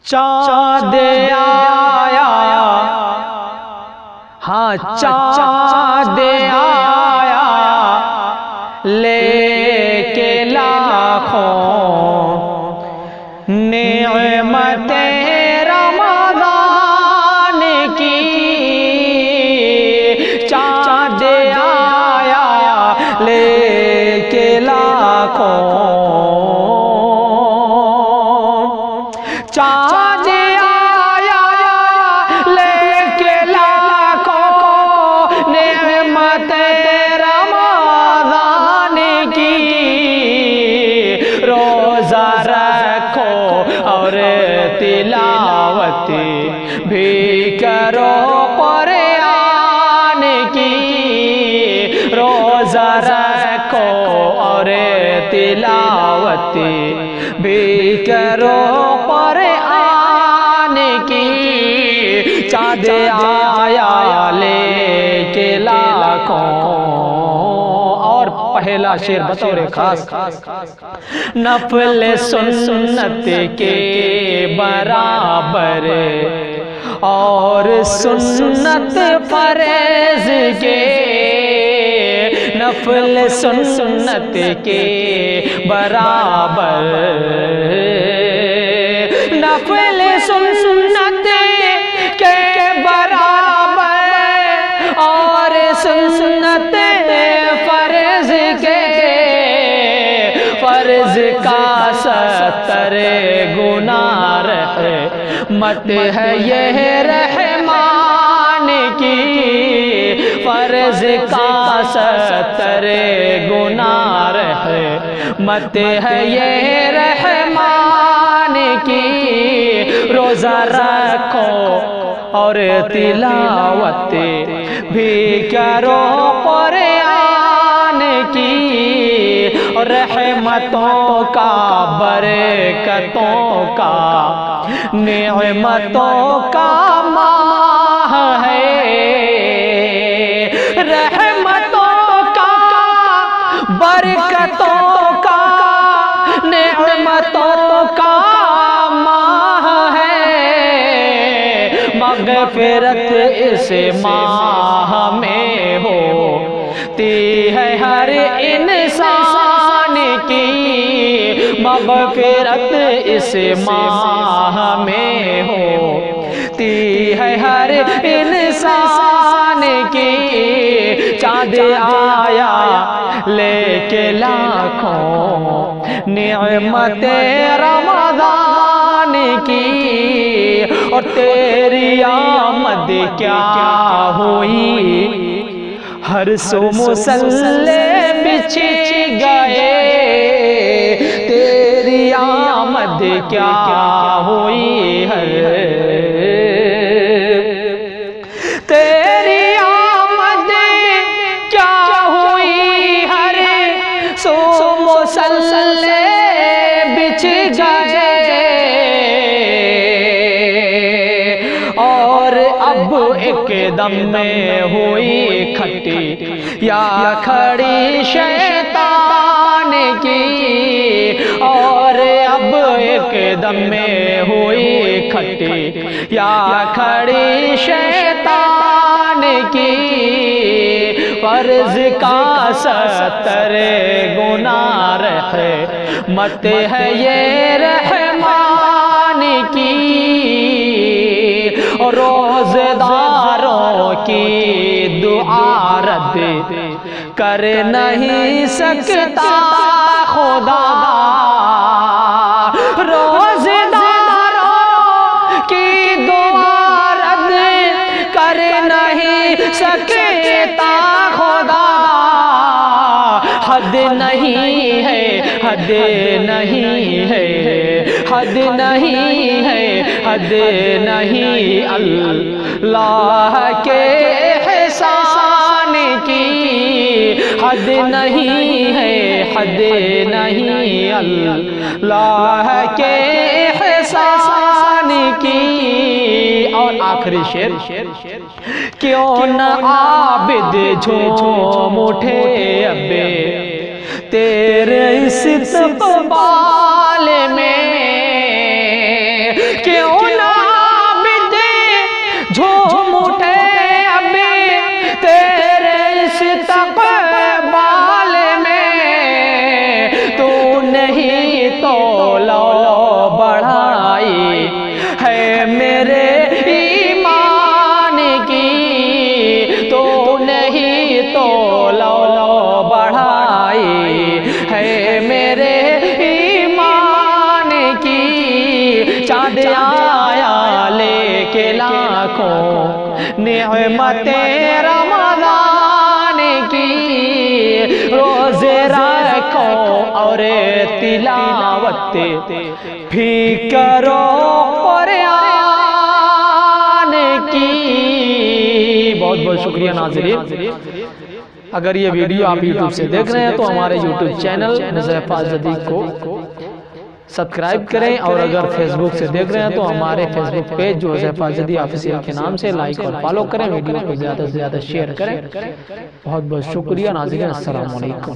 چاند آیا، ہاں چاند آیا لے کے لاکھوں نعمت رمضان کی، چاند آیا لے کے لاکھوں، چاند آیا لے کے لاکھوں نعمت رمضان کی، روزہ رکھو اور تلاوت بھی کرو قرآن کی، روزہ رکھو اور تلاوت بھی کرو قرآن کی، چاند آیا لے کے لاکھوں۔ اور پہلا شعر بطور خاص، نفل سنت کے برابر اور سنت فرض کے، نفل سنت کے برابر، نفل سنت کے برابر اور سنت فرض کے، فرض کا 70 گنا رحمت ہے یہ رحمان کی، فرض کا 70 گنا رحمت ہے یہ رحمان کی، روزہ رکھو اور تلاوت بھی کرو قرآن کی، رحمتوں کا برکتوں کا نعمتوں کا ماہ ہے، رحمتوں کا برکتوں کا نعمتوں کا ماہ ہے، مغفرت اس ماہ میں ہوتی ہے ہر انسان کی، مغفرت اس ماہ میں ہوتی ہے ہر انسان کی، چاند آیا لے کے لاکھوں نعمت رمضان کی، اور تیری آمد کیا ہوئی ہر سو مصلے بچھ گئے، تیری آمد کیا ہوئی تیری آمد کیا ہوئی ہر سو مصلے بچھ گئے، اور اب ایک دم میں ہوئی کھٹی یا کھڑی شیطان کی، اور اب ایک دم میں ہوئی کھٹی یا کھڑی شیطان کی، فرض کا 70 گنا رحمت ہے یہ رحمان کی، روزہ داروں کی دعا رد کر نہیں سکتا خدا، روزہ داروں کی دعا رد کر نہیں سکتا خدا، حد نہیں ہے، حد نہیں ہے، حد نہیں ہے، حد نہیں اللہ کے احسان کی، حد نہیں ہے، حد نہیں اللہ کے احسان کی، اور آخری شعر، کیوں نہ عابد جھوم اٹھے ابے تیرے استقبال میں، کیوں چاند آیا لے کے لاکھوں نعمتیں رمضان کی، روزے رکھو اور تلاوت بھی کرو قرآن کی۔ بہت بہت شکریہ ناظرین۔ اگر یہ ویڈیو آپ یوٹیوب سے دیکھ رہے ہیں تو ہمارے یوٹیوب چینل حذیفہ جدید کو سبسکرائب کریں، اور اگر فیس بک سے دیکھ رہے ہیں تو ہمارے فیس بک پیج جو حذیفہ جدید آفیسیل کے نام سے لائک اور فالو کریں، ویڈیو کو زیادہ سے زیادہ شیئر کریں۔ بہت بہت شکریہ ناظرین، السلام علیکم۔